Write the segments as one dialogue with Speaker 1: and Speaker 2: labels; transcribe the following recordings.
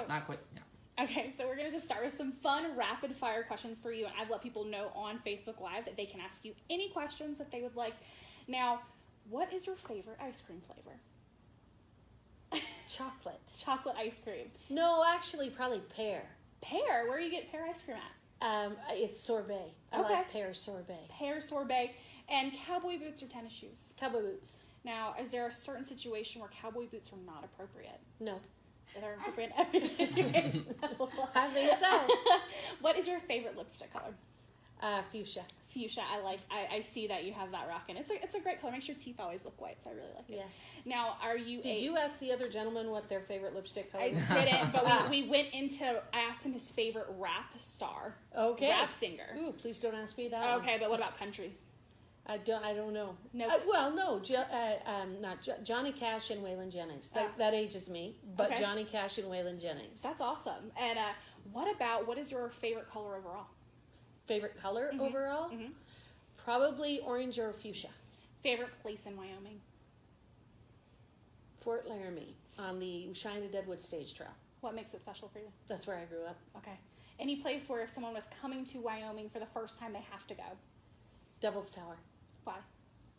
Speaker 1: not quite. Yeah.
Speaker 2: Okay, so we're going to just start with some fun rapid fire questions for you, and I've let people know on Facebook Live that they can ask you any questions that they would like. Now, what is your favorite ice cream flavor?
Speaker 3: Chocolate.
Speaker 2: Chocolate ice cream.
Speaker 3: No, actually, probably pear.
Speaker 2: Pear? Where do you get pear ice cream at?
Speaker 3: It's sorbet. I like pear sorbet.
Speaker 2: Pear sorbet. And cowboy boots or tennis shoes?
Speaker 3: Cowboy boots.
Speaker 2: Now, is there a certain situation where cowboy boots are not appropriate?
Speaker 3: No.
Speaker 2: They're appropriate in every situation.
Speaker 3: I think so.
Speaker 2: What is your favorite lipstick color?
Speaker 3: Fuchsia.
Speaker 2: Fuchsia. I see that you have that rockin'. It's a great color. Makes your teeth always look white, so I really like it.
Speaker 3: Yes.
Speaker 2: Now, are you
Speaker 3: Did you ask the other gentleman what their favorite lipstick color was?
Speaker 2: I didn't, but we went into, I asked him his favorite rap star.
Speaker 3: Okay.
Speaker 2: Rap singer.
Speaker 3: Ooh, please don't ask me that.
Speaker 2: Okay, but what about countries?
Speaker 3: I don't know.
Speaker 2: No.
Speaker 3: Not Johnny Cash and Waylon Jennings. That ages me, but
Speaker 2: Okay.
Speaker 3: Johnny Cash and Waylon Jennings.
Speaker 2: That's awesome. And what is your favorite color overall?
Speaker 3: Favorite color overall?
Speaker 2: Mm-hmm.
Speaker 3: Probably orange or fuchsia.
Speaker 2: Favorite place in Wyoming?
Speaker 3: Fort Laramie on the Cheyenne to Deadwood Stage Trail.
Speaker 2: What makes it special for you?
Speaker 3: That's where I grew up.
Speaker 2: Okay. Any place where if someone was coming to Wyoming for the first time, they have to go?
Speaker 3: Devil's Tower.
Speaker 2: Why?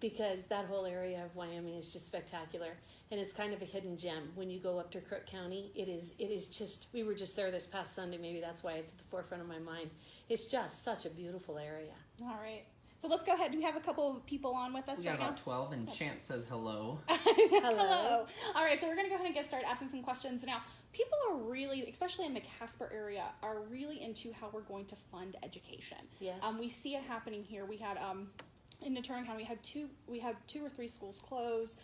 Speaker 3: Because that whole area of Wyoming is just spectacular, and it's kind of a hidden gem. When you go up to Crook County, it is just, we were just there this past Sunday, maybe that's why it's at the forefront of my mind. It's just such a beautiful area.
Speaker 2: All right. So let's go ahead. Do we have a couple of people on with us
Speaker 1: We got
Speaker 2: right now?
Speaker 1: about 12, and Chance says hello.
Speaker 2: Hello. All right, so we're going to go ahead and get started asking some questions. Now, people are really, especially in the Casper area, are really into how we're going to fund education.
Speaker 3: Yes.
Speaker 2: We see it happening here. We had, in Deterrent County, we had two or three schools close.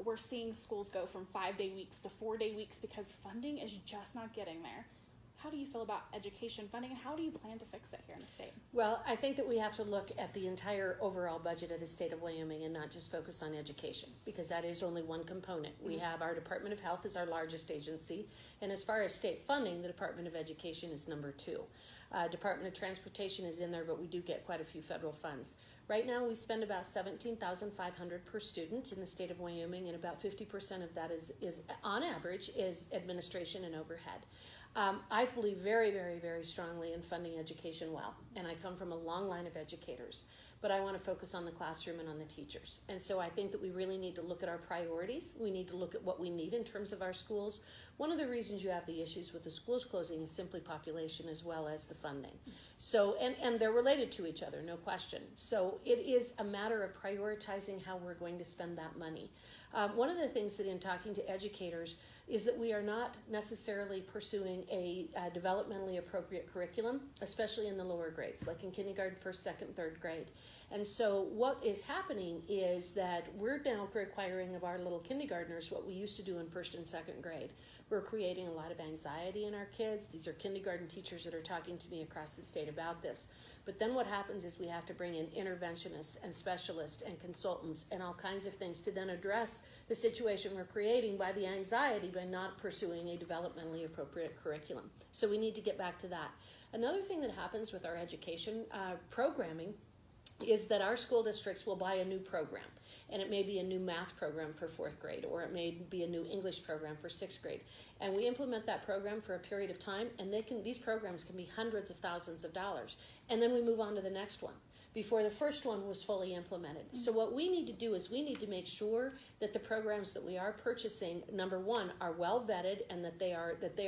Speaker 2: We're seeing schools go from 5-day weeks to 4-day weeks because funding is just not getting there. How do you feel about education funding, and how do you plan to fix it here in the state?
Speaker 3: Well, I think that we have to look at the entire overall budget of the state of Wyoming and not just focus on education, because that is only one component. We have our Department of Health as our largest agency, and as far as state funding, the Department of Education is number 2. Department of Transportation is in there, but we do get quite a few federal funds. Right now, we spend about $17,500 per student in the state of Wyoming, and about 50% of that is on average, is administration and overhead. I believe very, very, very strongly in funding education well, and I come from a long line of educators, but I want to focus on the classroom and on the teachers. And so I think that we really need to look at our priorities. We need to look at what we need in terms of our schools. One of the reasons you have the issues with the schools closing is simply population as well as the funding. So, and they're related to each other, no question. So it is a matter of prioritizing how we're going to spend that money. One of the things that in talking to educators is that we are not necessarily pursuing a developmentally appropriate curriculum, especially in the lower grades, like in kindergarten, first, second, third grade. And so what is happening is that we're now requiring of our little kindergartners what we used to do in first and second grade. We're creating a lot of anxiety in our kids. These are kindergarten teachers that are talking to me across the state about this. But then what happens is we have to bring in interventionists and specialists and consultants and all kinds of things to then address the situation we're creating by the anxiety by not pursuing a developmentally appropriate curriculum. So we need to get back to that. Another thing that happens with our education programming is that our school districts will buy a new program. And it may be a new math program for 4th grade, or it may be a new English program for 6th grade. And we implement that program for a period of time, and these programs can be hundreds of thousands of dollars. And then we move on to the next one before the first one was fully implemented. Mm-hmm. So what we need to do is we need to make sure that the programs that we are purchasing, number one, are well vetted and that they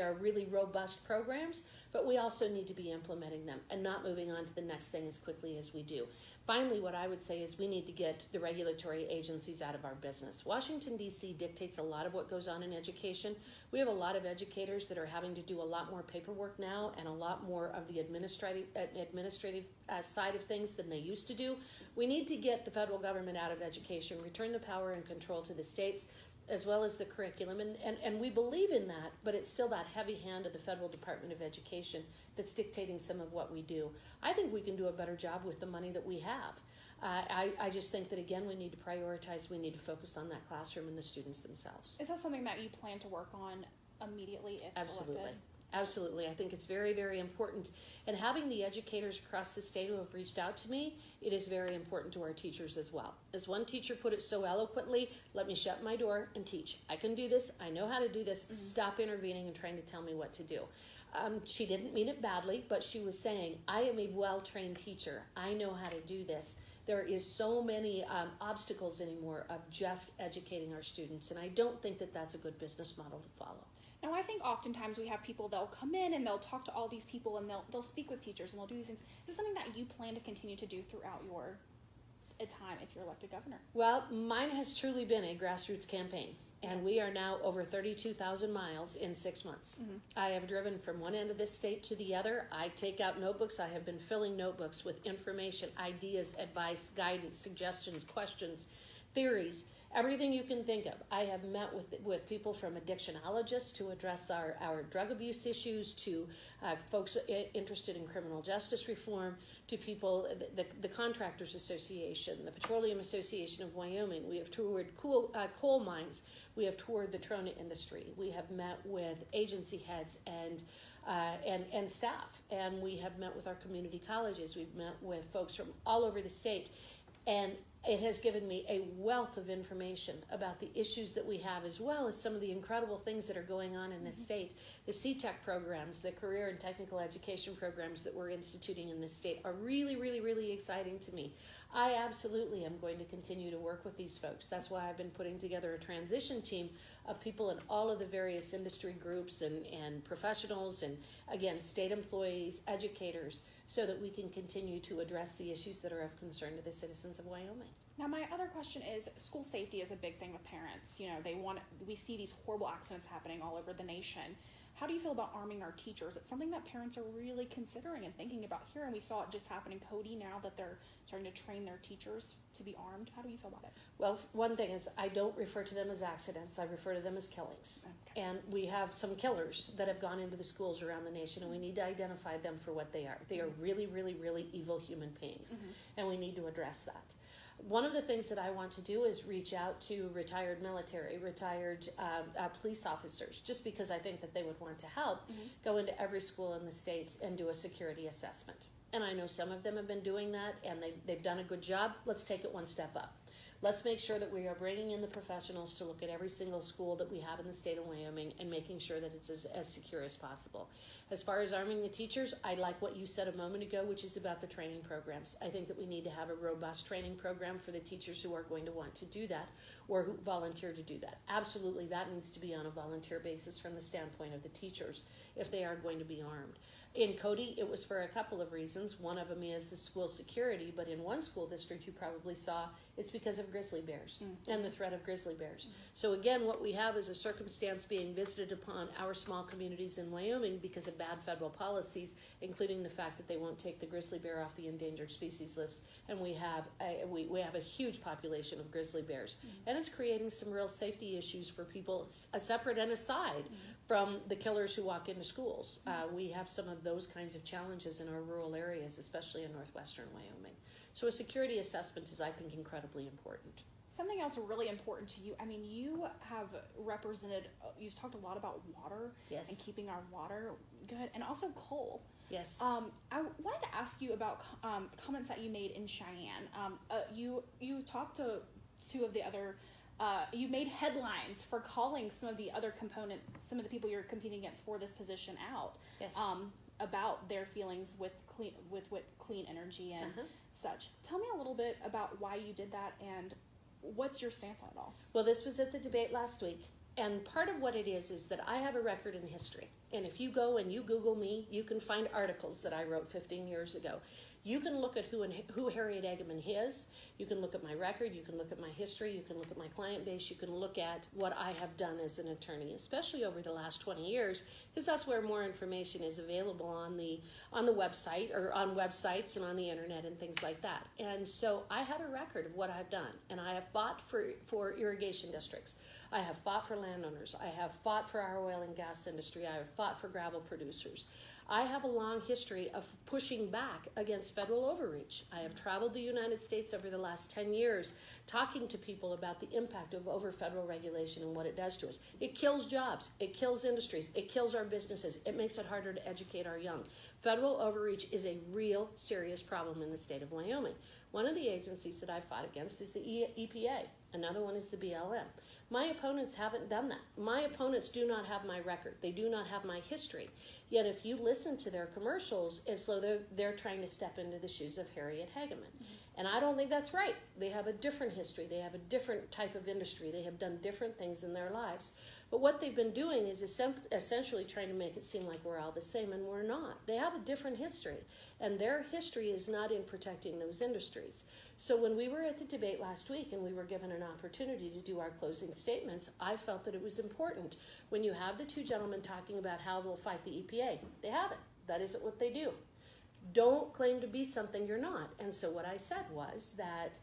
Speaker 3: are really robust programs, but we also need to be implementing them and not moving on to the next thing as quickly as we do. Finally, what I would say is we need to get the regulatory agencies out of our business. Washington, D.C. dictates a lot of what goes on in education. We have a lot of educators that are having to do a lot more paperwork now and a lot more of the administrative side of things than they used to do. We need to get the federal government out of education, return the power and control to the states, as well as the curriculum. And we believe in that, but it's still that heavy hand of the Federal Department of Education that's dictating some of what we do. I think we can do a better job with the money that we have. I just think that, again, we need to prioritize. We need to focus on that classroom and the students themselves.
Speaker 2: Is that something that you plan to work on immediately if
Speaker 3: Absolutely.
Speaker 2: elected?
Speaker 3: Absolutely. I think it's very, very important. And having the educators across the state who have reached out to me, it is very important to our teachers as well. As one teacher put it so eloquently, let me shut my door and teach. I can do this. I know how to do this. Stop intervening and trying to tell me what to do. She didn't mean it badly, but she was saying, I am a well-trained teacher. I know how to do this. There is so many obstacles anymore of just educating our students, and I don't think that that's a good business model to follow.
Speaker 2: Now, I think oftentimes we have people, they'll come in and they'll talk to all these people and they'll speak with teachers and they'll do these things. Is this something that you plan to continue to do throughout your time if you're elected governor?
Speaker 3: Well, mine has truly been a grassroots campaign, and we are now over 32,000 miles in 6 months. I have driven from one end of this state to the other. I take out notebooks. I have been filling notebooks with information, ideas, advice, guidance, suggestions, questions, theories, everything you can think of. I have met with people from addictionologists to address our drug abuse issues, to folks interested in criminal justice reform, to people, the Contractors Association, the Petroleum Association of Wyoming. We have toured coal mines. We have toured the trona industry. We have met with agency heads and staff, and we have met with our community colleges. We've met with folks from all over the state, and it has given me a wealth of information about the issues that we have, as well as some of the incredible things that are going on in this state. The CTEC programs, the career and technical education programs that we're instituting in this state are really, really, really exciting to me. I absolutely am going to continue to work with these folks. That's why I've been putting together a transition team of people in all of the various industry groups and professionals, and again, state employees, educators, so that we can continue to address the issues that are of concern to the citizens of Wyoming.
Speaker 2: Now, my other question is, school safety is a big thing with parents. You know, we see these horrible accidents happening all over the nation. How do you feel about arming our teachers? It's something that parents are really considering and thinking about here, and we saw it just happen in Cody now that they're starting to train their teachers to be armed. How do you feel about it?
Speaker 3: Well, one thing is, I don't refer to them as accidents. I refer to them as killings.
Speaker 2: Okay.
Speaker 3: And we have some killers that have gone into the schools around the nation, and we need to identify them for what they are. They are really, really, really evil human beings, and we need to address that. One of the things that I want to do is reach out to retired military, retired police officers, just because I think that they would want to help, go into every school in the state and do a security assessment. And I know some of them have been doing that, and they've done a good job. Let's take it one step up. Let's make sure that we are bringing in the professionals to look at every single school that we have in the state of Wyoming and making sure that it's as secure as possible. As far as arming the teachers, I like what you said a moment ago, which is about the training programs. I think that we need to have a robust training program for the teachers who are going to want to do that or who volunteer to do that. Absolutely, that needs to be on a volunteer basis from the standpoint of the teachers if they are going to be armed. In Cody, it was for a couple of reasons. One of them is the school security, but in one school district you probably saw it's because of grizzly bears and the threat of grizzly bears. So again, what we have is a circumstance being visited upon our small communities in Wyoming because of bad federal policies, including the fact that they won't take the grizzly bear off the endangered species list, and we have a huge population of grizzly bears, and it's creating some real safety issues for people, separate and aside from the killers who walk into schools. We have some of those kinds of challenges in our rural areas, especially in northwestern Wyoming. So a security assessment is, I think, incredibly important.
Speaker 2: Something else really important to you, I mean, you have represented, you've talked a lot about water.
Speaker 3: Yes.
Speaker 2: And keeping our water good, and also coal.
Speaker 3: Yes.
Speaker 2: I wanted to ask you about comments that you made in Cheyenne. You talked to two of the other, you made headlines for calling some of the people you're competing against for this position out.
Speaker 3: Yes.
Speaker 2: About their feelings with clean energy and such. Tell me a little bit about why you did that and what's your stance on it all?
Speaker 3: Well, this was at the debate last week, and part of what it is that I have a record in history. And if you go and you Google me, you can find articles that I wrote 15 years ago. You can look at who Harriet Eggeman is. You can look at my record. You can look at my history. You can look at my client base. You can look at what I have done as an attorney, especially over the last 20 years, because that's where more information is available on the website, or on websites and on the internet and things like that. And so I have a record of what I've done, and I have fought for irrigation districts. I have fought for landowners. I have fought for our oil and gas industry. I have fought for gravel producers. I have a long history of pushing back against federal overreach. I have traveled the United States over the last 10 years talking to people about the impact of over federal regulation and what it does to us. It kills jobs. It kills industries. It kills our businesses. It makes it harder to educate our young. Federal overreach is a real serious problem in the state of Wyoming. One of the agencies that I fought against is the EPA. Another one is the BLM. My opponents haven't done that. My opponents do not have my record. They do not have my history. Yet if you listen to their commercials, it's though they're trying to step into the shoes of Harriet Hageman. And I don't think that's right. They have a different history. They have a different type of industry. They have done different things in their lives. But what they've been doing is essentially trying to make it seem like we're all the same, and we're not. They have a different history, and their history is not in protecting those industries. So when we were at the debate last week and we were given an opportunity to do our closing statements, I felt that it was important. When you have the two gentlemen talking about how they'll fight the EPA, they haven't. That isn't what they do. Don't claim to be something you're not. And so what I said was that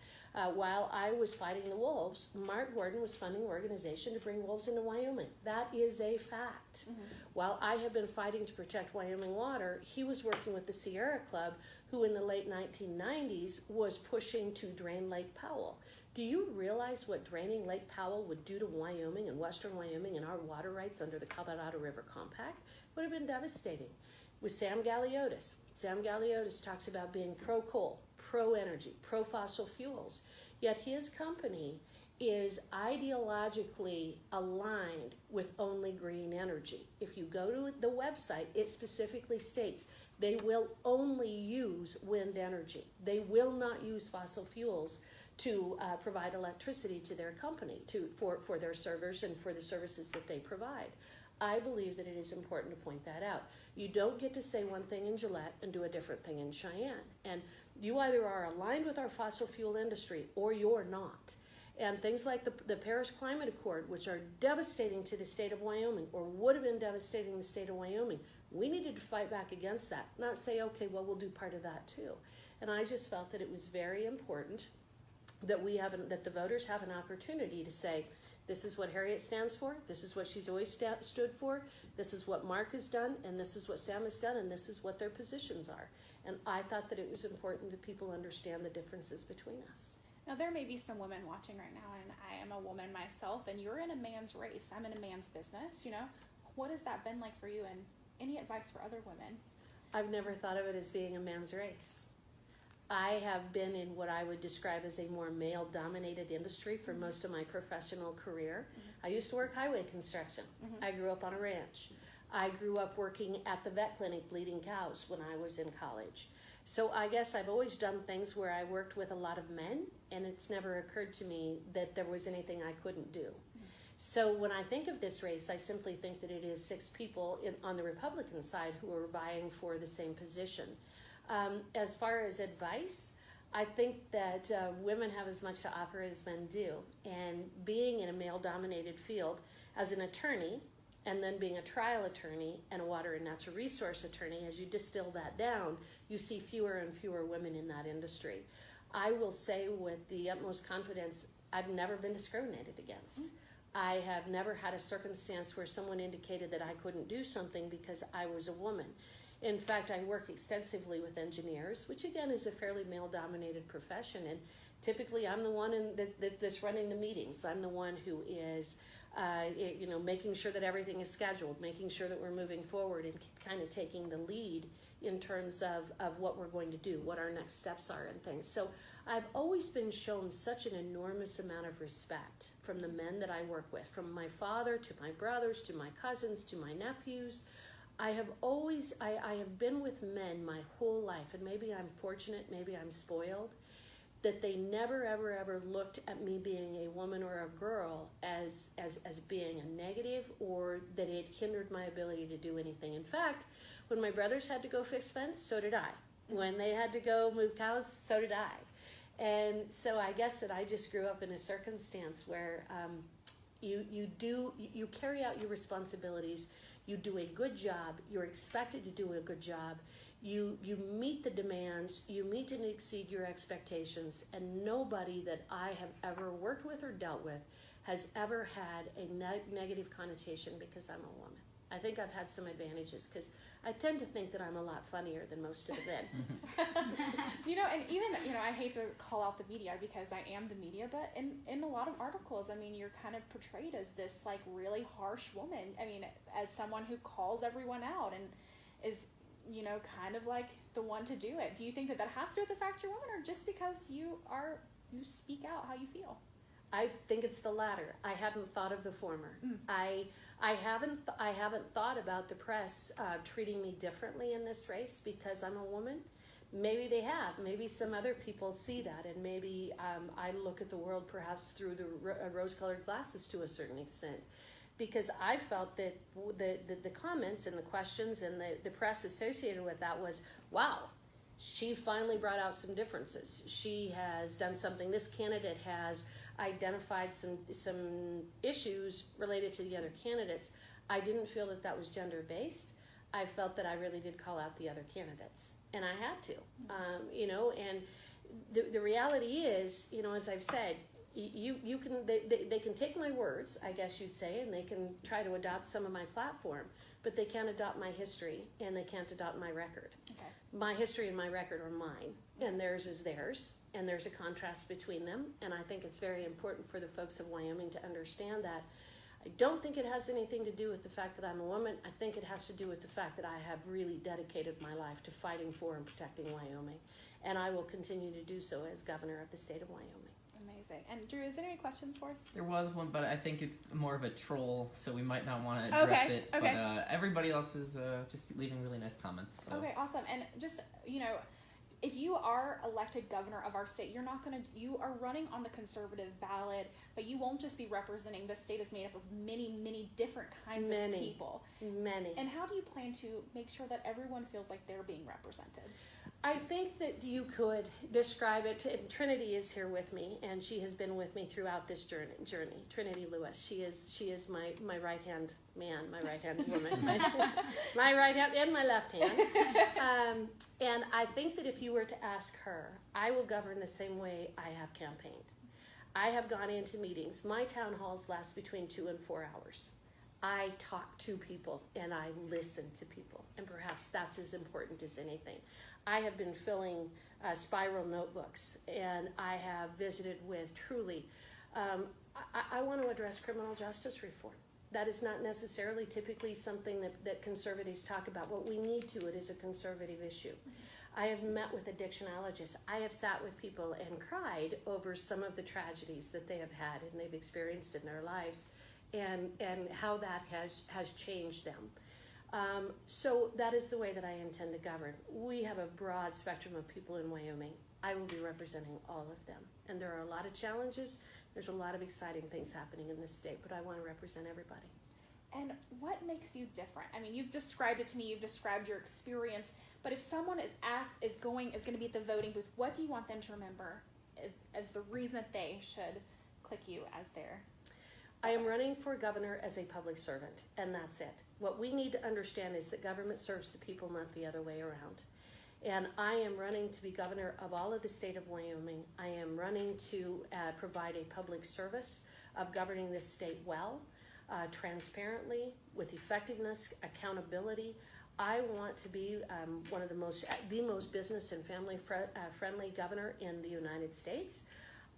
Speaker 3: while I was fighting the wolves, Mark Gordon was funding an organization to bring wolves into Wyoming. That is a fact. While I have been fighting to protect Wyoming water, he was working with the Sierra Club, who in the late 1990s was pushing to drain Lake Powell. Do you realize what draining Lake Powell would do to Wyoming and western Wyoming and our water rights under the Colorado River Compact? It would have been devastating. With Sam Galiotis. Sam Galiotis talks about being pro-coal, pro-energy, pro-fossil fuels, yet his company is ideologically aligned with only green energy. If you go to the website, it specifically states they will only use wind energy. They will not use fossil fuels to provide electricity to their company, for their servers and for the services that they provide. I believe that it is important to point that out. You don't get to say one thing in Gillette and do a different thing in Cheyenne. And you either are aligned with our fossil fuel industry or you're not. And things like the Paris Climate Accord, which are devastating to the state of Wyoming, or would have been devastating to the state of Wyoming, we needed to fight back against that, not say, okay, well, we'll do part of that too. And I just felt that it was very important that that the voters have an opportunity to say, this is what Harriet stands for, this is what she's always stood for, this is what Mark has done, and this is what Sam has done, and this is what their positions are. And I thought that it was important that people understand the differences between us.
Speaker 2: Now, there may be some women watching right now, and I am a woman myself, and you're in a man's race. I'm in a man's business, you know. What has that been like for you, and any advice for other women?
Speaker 3: I've never thought of it as being a man's race. I have been in what I would describe as a more male-dominated industry for most of my professional career. I used to work highway construction. I grew up on a ranch. I grew up working at the vet clinic bleeding cows when I was in college. So I guess I've always done things where I worked with a lot of men, and it's never occurred to me that there was anything I couldn't do. So when I think of this race, I simply think that it is 6 people on the Republican side who are vying for the same position. As far as advice, I think that women have as much to offer as men do. And being in a male-dominated field as an attorney, and then being a trial attorney and a water and natural resource attorney, as you distill that down, you see fewer and fewer women in that industry. I will say with the utmost confidence, I've never been discriminated against. I have never had a circumstance where someone indicated that I couldn't do something because I was a woman. In fact, I work extensively with engineers, which again is a fairly male-dominated profession, and typically I'm the one that's running the meetings. I'm the one who is making sure that everything is scheduled, making sure that we're moving forward, and kind of taking the lead in terms of what we're going to do, what our next steps are and things. So I've always been shown such an enormous amount of respect from the men that I work with, from my father to my brothers to my cousins to my nephews. I have been with men my whole life, and maybe I'm fortunate, maybe I'm spoiled, that they never, ever, ever looked at me being a woman or a girl as being a negative, or that it hindered my ability to do anything. In fact, when my brothers had to go fix fence, so did I. When they had to go move cows, so did I. And so I guess that I just grew up in a circumstance where you carry out your responsibilities. You do a good job, you're expected to do a good job, you meet the demands, you meet and exceed your expectations, and nobody that I have ever worked with or dealt with has ever had a negative connotation because I'm a woman. I think I've had some advantages because I tend to think that I'm a lot funnier than most of the men.
Speaker 2: And even, I hate to call out the media because I am the media, but in a lot of articles, I mean, you're kind of portrayed as this, like, really harsh woman. I mean, as someone who calls everyone out and is, kind of like the one to do it. Do you think that has to do with the fact you're a woman, or just because you speak out how you feel?
Speaker 3: I think it's the latter. I hadn't thought of the former. I haven't thought about the press treating me differently in this race because I'm a woman. Maybe they have. Maybe some other people see that, and maybe I look at the world perhaps through the rose-colored glasses to a certain extent. Because I felt that the comments and the questions and the press associated with that was, wow, she finally brought out some differences. She has done something. This candidate has identified some issues related to the other candidates. I didn't feel that was gender-based. I felt that I really did call out the other candidates, and I had to, and the reality is, as I've said, you can they can take my words, I guess you'd say, and they can try to adopt some of my platform, but they can't adopt my history and they can't adopt my record. Okay. My history and my record are mine, and theirs is theirs, and there's a contrast between them, and I think it's very important for the folks of Wyoming to understand that. I don't think it has anything to do with the fact that I'm a woman. I think it has to do with the fact that I have really dedicated my life to fighting for and protecting Wyoming, and I will continue to do so as governor of the state of Wyoming.
Speaker 2: Amazing. And Drew, is there any questions for us?
Speaker 1: There was one, but I think it's more of a troll, so we might not want to address it. Okay. But everybody else is just leaving really nice comments. So.
Speaker 2: Okay, awesome. And just, if you are elected governor of our state, you are running on the conservative ballot, but you won't just be representing. The state is made up of many, many different kinds of people.
Speaker 3: Many.
Speaker 2: And how do you plan to make sure that everyone feels like they're being represented?
Speaker 3: I think that you could describe it, and Trinity is here with me, and she has been with me throughout this journey. Trinity Lewis, she is my right hand man, my right hand woman, my right hand and my left hand. And I think that if you were to ask her, I will govern the same way I have campaigned. I have gone into meetings. My town halls last between 2 and 4 hours. I talk to people and I listen to people, and perhaps that's as important as anything. I have been filling spiral notebooks, and I have visited with truly, I want to address criminal justice reform. That is not necessarily typically something that conservatives talk about. What we need to, it is a conservative issue. I have met with addictionologists. I have sat with people and cried over some of the tragedies that they have had and they've experienced in their lives, and how that has changed them. So that is the way that I intend to govern. We have a broad spectrum of people in Wyoming. I will be representing all of them. And there are a lot of challenges. There's a lot of exciting things happening in this state, but I want to represent everybody.
Speaker 2: And what makes you different? I mean, you've described it to me, you've described your experience, but if someone is going to be at the voting booth, what do you want them to remember as the reason that they should click you as their...
Speaker 3: I am running for governor as a public servant, and that's it. What we need to understand is that government serves the people, not the other way around. And I am running to be governor of all of the state of Wyoming. I am running to provide a public service of governing this state well, transparently, with effectiveness, accountability. I want to be one of the most business and family friendly governor in the United States.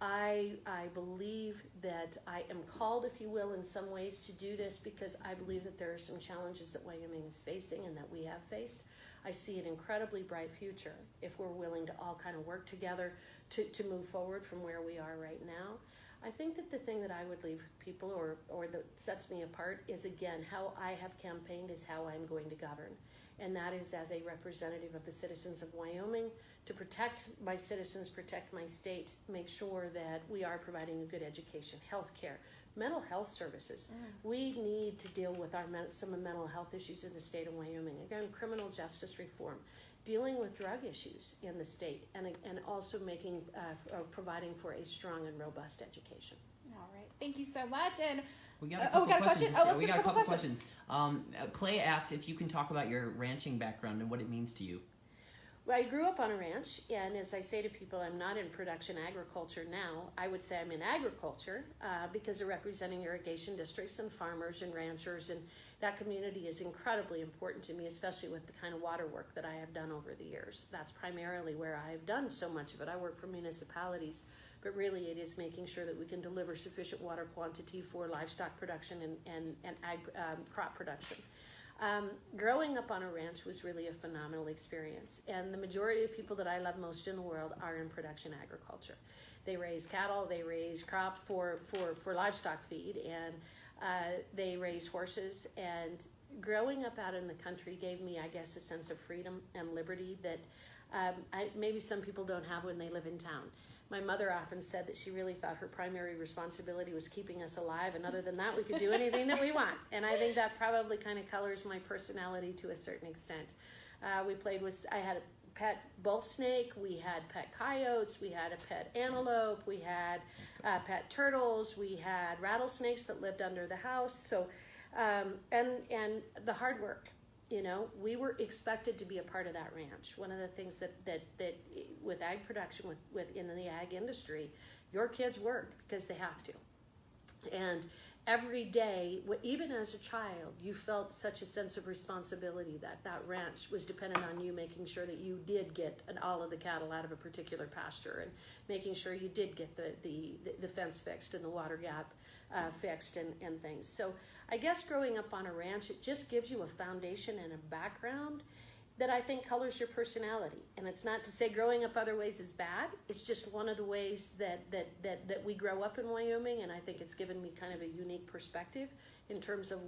Speaker 3: I believe that I am called, if you will, in some ways to do this because I believe that there are some challenges that Wyoming is facing and that we have faced. I see an incredibly bright future if we're willing to all kind of work together to move forward from where we are right now. I think that the thing that I would leave people or that sets me apart is, again, how I have campaigned is how I'm going to govern. And that is as a representative of the citizens of Wyoming, to protect my citizens, protect my state, make sure that we are providing a good education, health care, mental health services. We need to deal with some mental health issues in the state of Wyoming. Again, criminal justice reform, dealing with drug issues in the state, and also providing for a strong and robust education.
Speaker 2: All right, thank you so much. And
Speaker 1: we got a couple questions.
Speaker 2: We got a couple questions.
Speaker 1: Clay asks if you can talk about your ranching background and what it means to you.
Speaker 3: I grew up on a ranch, and as I say to people, I'm not in production agriculture now. I would say I'm in agriculture because of representing irrigation districts and farmers and ranchers, and that community is incredibly important to me, especially with the kind of water work that I have done over the years. That's primarily where I've done so much of it. I work for municipalities, but really it is making sure that we can deliver sufficient water quantity for livestock production and crop production. Growing up on a ranch was really a phenomenal experience, and the majority of people that I love most in the world are in production agriculture. They raise cattle, they raise crop for livestock feed, and they raise horses. And growing up out in the country gave me, I guess, a sense of freedom and liberty that maybe some people don't have when they live in town. My mother often said that she really thought her primary responsibility was keeping us alive, and other than that, we could do anything that we want. And I think that probably kind of colors my personality to a certain extent. I had a pet bull snake, we had pet coyotes, we had a pet antelope, we had pet turtles, we had rattlesnakes that lived under the house. So, and the hard work. You know, we were expected to be a part of that ranch. One of the things that with ag production, in the ag industry, your kids work because they have to. And every day, even as a child, you felt such a sense of responsibility that ranch was dependent on you making sure that you did get all of the cattle out of a particular pasture, and making sure you did get the fence fixed and the water gap fixed and things. So I guess growing up on a ranch, it just gives you a foundation and a background that I think colors your personality. And it's not to say growing up other ways is bad. It's just one of the ways that we grow up in Wyoming, and I think it's given me kind of a unique perspective in terms of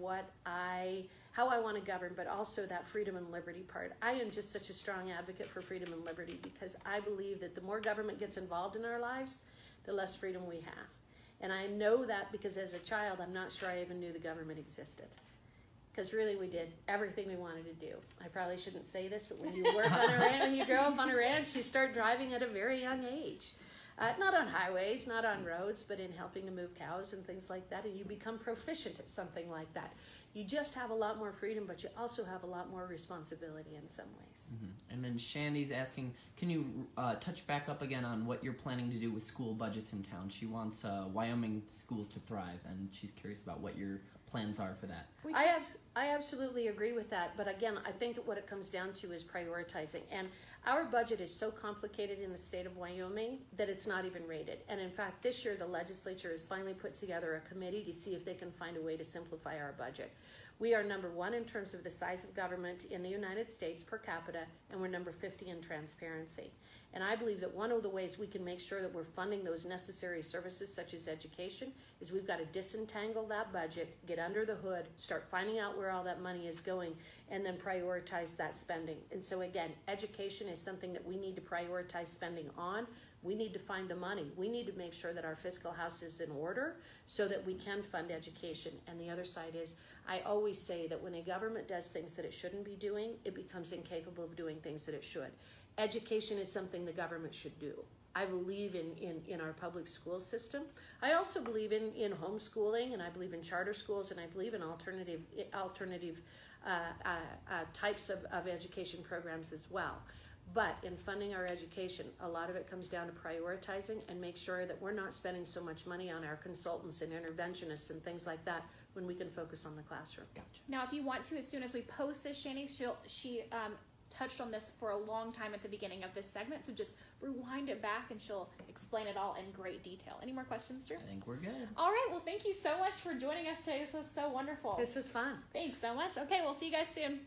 Speaker 3: how I want to govern, but also that freedom and liberty part. I am just such a strong advocate for freedom and liberty because I believe that the more government gets involved in our lives, the less freedom we have. And I know that because as a child, I'm not sure I even knew the government existed. Because really we did everything we wanted to do. I probably shouldn't say this, but when you work on a ranch, when you grow up on a ranch, you start driving at a very young age. Not on highways, not on roads, but in helping to move cows and things like that, and you become proficient at something like that. You just have a lot more freedom, but you also have a lot more responsibility in some ways.
Speaker 1: Mm-hmm. And then Shandy's asking, can you touch back up again on what you're planning to do with school budgets in town? She wants Wyoming schools to thrive, and she's curious about what your plans are for that.
Speaker 3: I absolutely agree with that, but again, I think what it comes down to is prioritizing. And our budget is so complicated in the state of Wyoming that it's not even rated. And in fact, this year the legislature has finally put together a committee to see if they can find a way to simplify our budget. We are number 1 in terms of the size of government in the United States per capita, and we're number 50 in transparency. And I believe that one of the ways we can make sure that we're funding those necessary services, such as education, is we've got to disentangle that budget, get under the hood, start finding out where all that money is going, and then prioritize that spending. And so again, education is something that we need to prioritize spending on. We need to find the money. We need to make sure that our fiscal house is in order so that we can fund education. And the other side is, I always say that when a government does things that it shouldn't be doing, it becomes incapable of doing things that it should. Education is something the government should do. I believe in our public school system. I also believe in homeschooling, and I believe in charter schools, and I believe in alternative types of education programs as well. But in funding our education, a lot of it comes down to prioritizing and make sure that we're not spending so much money on our consultants and interventionists and things like that when we can focus on the classroom.
Speaker 1: Gotcha.
Speaker 2: Now, if you want to, as soon as we post this, Shandy, she touched on this for a long time at the beginning of this segment, so just rewind it back and she'll explain it all in great detail. Any more questions, Drew?
Speaker 1: I think we're good.
Speaker 2: All right, well, thank you so much for joining us today. This was so wonderful.
Speaker 3: This was fun.
Speaker 2: Thanks so much. Okay, we'll see you guys soon.